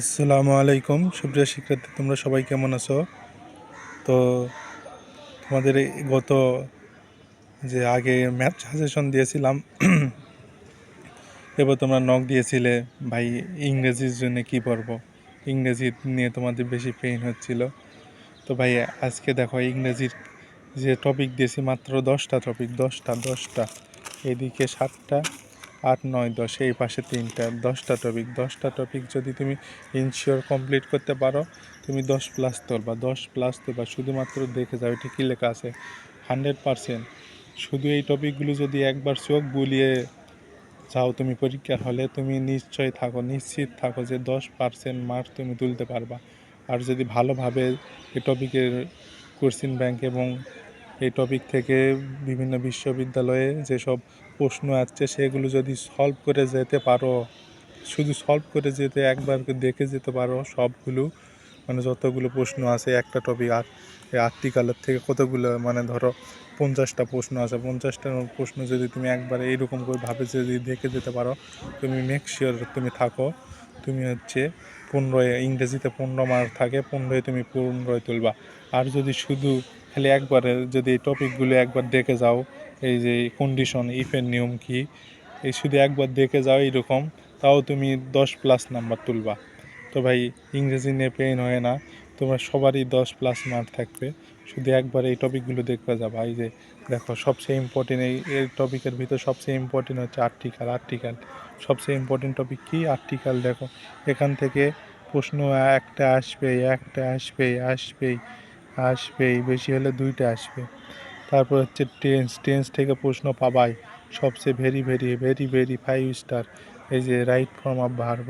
আসসালামু আলাইকুম সুপ্রিয় শিক্ষার্থী, তোমরা সবাই কেমন আছো? তো তোমাদের গত যে আগে ম্যাথ সাজেশন দিয়েছিলাম এবার তোমরা নক দিয়েছিলে ভাই ইংরেজির জন্য কি পড়বো, ইংরেজি নিয়ে তোমাদের বেশি পেইন হচ্ছিল। তো ভাই আজকে দেখো ইংরেজির যে টপিক দিয়েছি মাত্র 10টা টপিক, 10টা এদিকে 7টা 8 9 10, এই পাশে 3টা, 10টা টপিক যদি তুমি ইনশিওর কমপ্লিট করতে পারো তুমি 10+ তুলবা, 10+ তুলবা। শুধুমাত্র দেখে যাও এটা কী লেখা আছে, 100%। শুধু এই টপিকগুলো যদি একবার চোখ বুলিয়ে যাও তুমি পরীক্ষার হলে, তুমি নিশ্চিত থাকো যে 10% মার্ক তুমি তুলতে পারবা। আর যদি ভালোভাবে এই টপিকের কোশ্চেন ব্যাংক এবং এই টপিক থেকে বিভিন্ন বিশ্ববিদ্যালয়ে যেসব প্রশ্ন আসছে সেগুলো যদি সলভ করে যেতে পারো, শুধু সলভ করে যেতে একবার দেখে যেতে পারো সবগুলো, মানে যতগুলো প্রশ্ন আছে একটা টপিক। আর এই আর্টিকেলের থেকে কতগুলো, মানে ধরো 50টা প্রশ্ন আছে, 50টা প্রশ্ন যদি তুমি একবার এইরকম করে ভাবে যদি দেখে যেতে পারো, তুমি মেক শিওর তুমি থাকো তুমি হচ্ছে 15, ইংরেজিতে 15 মার্ক থাকে, 15 তুমি 15 তুলবা। আর যদি শুধু খালি একবারে যদি এই টপিকগুলো একবার দেখে যাও, এই যে কন্ডিশন ইফের নিয়ম কি, এই শুধু একবার দেখে যাও এইরকম, তাও তুমি 10+ নাম্বার তুলবা। তো ভাই ইংরেজি নিয়ে পেইন হয় না, তোমার সবারই 10+ মার্ক থাকবে, শুধু একবার এই টপিকগুলো দেখবে যাবা। এই যে দেখো সবচেয়ে ইম্পর্টেন্ট এই টপিকের ভিতর সবচেয়ে ইম্পর্টেন্ট হচ্ছে আর্টিকেল। সবচেয়ে ইম্পর্টেন্ট টপিক কি? আর্টিকেল। দেখো এখান থেকে প্রশ্ন একটা আসবেই, বেশি হলে 2টা আসবে। তারপর হচ্ছে টেন্স থেকে প্রশ্ন পাবাই, সবচেয়ে ভেরি 5 স্টার। এই যে রাইট ফর্ম অফ ভার্ব,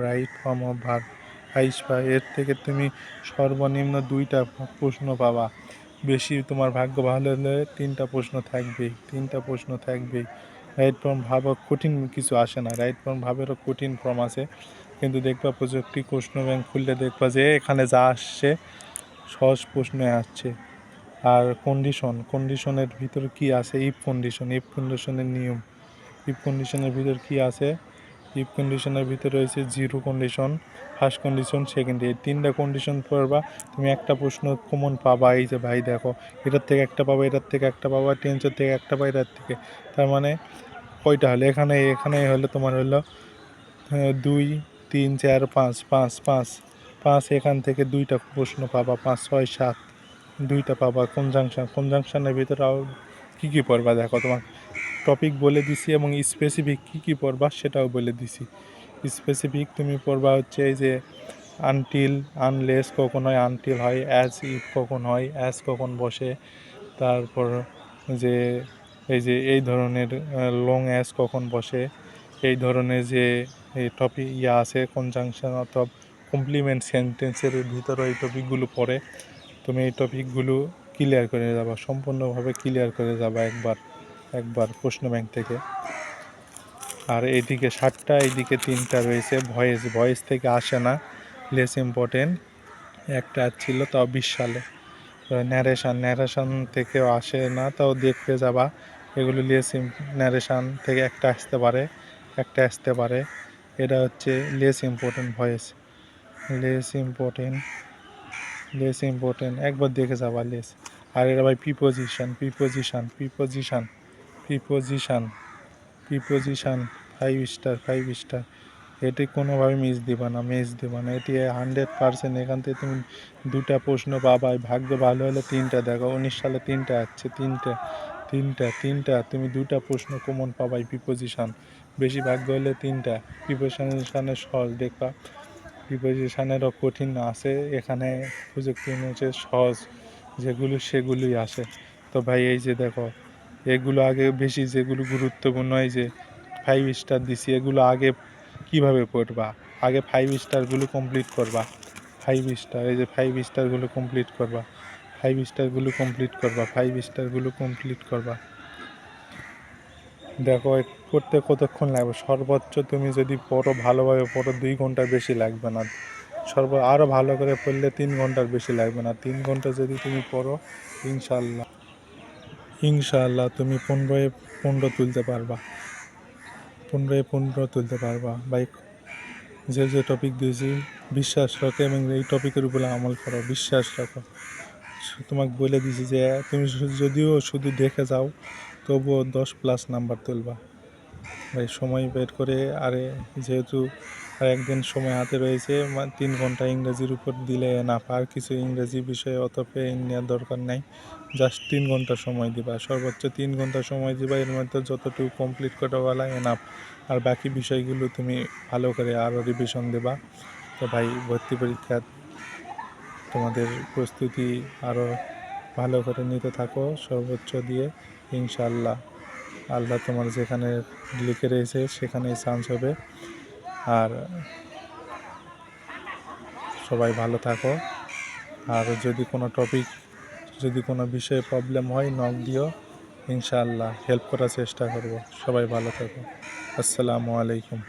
5 এর থেকে তুমি সর্বনিম্ন 2টা প্রশ্ন পাবা। বেশি তোমার ভাগ্য ভালো হলে 3টা প্রশ্ন থাকবেই। রাইট ফর্ম ভাব কঠিন কিছু আসে না, রাইট ফর্ম ভাবেরও কঠিন ফর্ম আছে, কিন্তু দেখবা প্রযুক্তি প্রশ্ন ব্যাংক খুললে দেখবা যে এখানে যা আসছে সহজ প্রশ্নে আসছে। আর কন্ডিশনের ভিতর কি আছে? ইফ কন্ডিশনের নিয়ম। ইফ কন্ডিশনের ভিতর কি আছে? ইফ কন্ডিশনের ভিতরে রয়েছে zero condition, first condition, second. এই 3টা কন্ডিশন পড়বা, তুমি একটা প্রশ্ন কমন পাবা। এই যে ভাই দেখো এটার থেকে একটা পাবা, টেন্সের থেকে একটা পাবা, এটার থেকে। তার মানে কয়টা হলো এখানে হলো তোমার হলো 2 3 4 5 5 5 5, এখান থেকে 2টা প্রশ্ন পাবা, 5 6 7 2টা পাবা। কনজাংশনের ভিতরে কী পড়বা দেখো, তোমার টপিক বলে দিছি এবং স্পেসিফিক কী পড়বা সেটাও বলে দিছি। স্পেসিফিক তুমি পড়বা হচ্ছে এই যে আনটিল, আনলেস কখন হয়, আনটিল হয়, অ্যাজ ইফ কখন হয়, অ্যাজ কখন বসে, তারপর যে এই ধরনের লং অ্যাজ কখন বসে, এই ধরনের যে এই টপিক আছে কনজাংশন অথবা কমপ্লিমেন্ট সেন্টেন্সের ভিতরে এই টপিকগুলো পড়ে। তুমি এই টপিকগুলো ক্লিয়ার করে যাবা, সম্পূর্ণভাবে ক্লিয়ার করে যাবা একবার প্রশ্ন ব্যাংক থেকে। আর এইদিকে 7টা, এইদিকে 3টা রয়েছে ভয়েস থেকে আসে না, লেস ইম্পর্টেন্ট। একটা ছিল তাও 20 সালে। ন্যারেশান থেকেও আসে না, তাও দেখতে যাবা। এগুলো ন্যারেশান থেকে একটা আসতে পারে। এটা হচ্ছে less important voice, less important একবার দেখে যাবা লেস। আর এটা ভাই প্রিপোজিশান 5 স্টার। এটি কোনোভাবে মিস দিবা না, এটি 100%। এখান থেকে তুমি 2টা প্রশ্ন পাবা, ভাগ্য ভালো হলে 3টা। দেখো 19 সালে 3টা আসছে, তিনটা তুমি 2টা প্রশ্ন কমন পাবাই প্রিপোজিশান, বেশি ভাগ্য হলে 3টা। প্রিপোজিশানের সহজ দেখবা, প্রিপোজিশানেরও কঠিন আছে, এখানে প্রযুক্তি হচ্ছে সহজ যেগুলো সেগুলোই আসে। তো ভাই এই যে দেখো এগুলো আগে বেশি যেগুলো গুরুত্বপূর্ণ, এই যে 5 স্টার দিছি, এগুলো আগে কিভাবে পড়বা? আগে 5 স্টারগুলো কমপ্লিট করবা, 5 স্টার, এই যে 5 স্টারগুলো কমপ্লিট করবা, 5 স্টারগুলো কমপ্লিট করবা। দেখো করতে কতক্ষণ লাগবে? সর্বোচ্চ তুমি যদি পড়ো, ভালোভাবে পড়ো, 2 ঘন্টার বেশি লাগবে না। আরও ভালো করে পড়লে 3 ঘন্টার বেশি লাগবে না। 3 ঘন্টা যদি তুমি পড়ো, ইনশাআল্লাহ তুমি 15 তুলতে পারবা, 15 তুলতে পারবা। যে যে টপিক দিয়েছি বিশ্বাস রাখো এবং এই টপিকের উপরে আমল করো, বিশ্বাস রাখো। তোমাকে বলে দিছি যে তুমি যদিও শুধু দেখে যাও তবুও 10+ নাম্বার তুলবা ভাই। সময় বের করে, আরে যেহেতু আর একদিন সময় হাতে রয়েছে, 3 ঘন্টা ইংরেজির উপর দিলে না, আর কিছু ইংরেজি বিষয়ে অত পেইন নেওয়ার দরকার নেই। জাস্ট 3 ঘন্টা সময় দিবা, সর্বোচ্চ 3 ঘন্টা সময় দিবা। এর মধ্যে যতটুকু কমপ্লিট করা বলা এনাফ। আর বাকি বিষয়গুলো তুমি ভালো করে আরও রিভিশন দেবা। তো ভাই ভর্তি পরীক্ষা তোমাদের প্রস্তুতি আরও ভালো করে নিতে থাকো, সর্বোচ্চ দিয়ে। ইনশাআল্লাহ আল্লাহ তোমার যেখানে লিখে রয়েছে সেখানেই চান্স হবে। আর সবাই ভালো থাকো। আর যদি কোনো বিষয়ে প্রবলেম হয় নক দিও, ইনশাআল্লাহ হেল্প করার চেষ্টা করব। সবাই ভালো থাকো। আসসালামু আলাইকুম।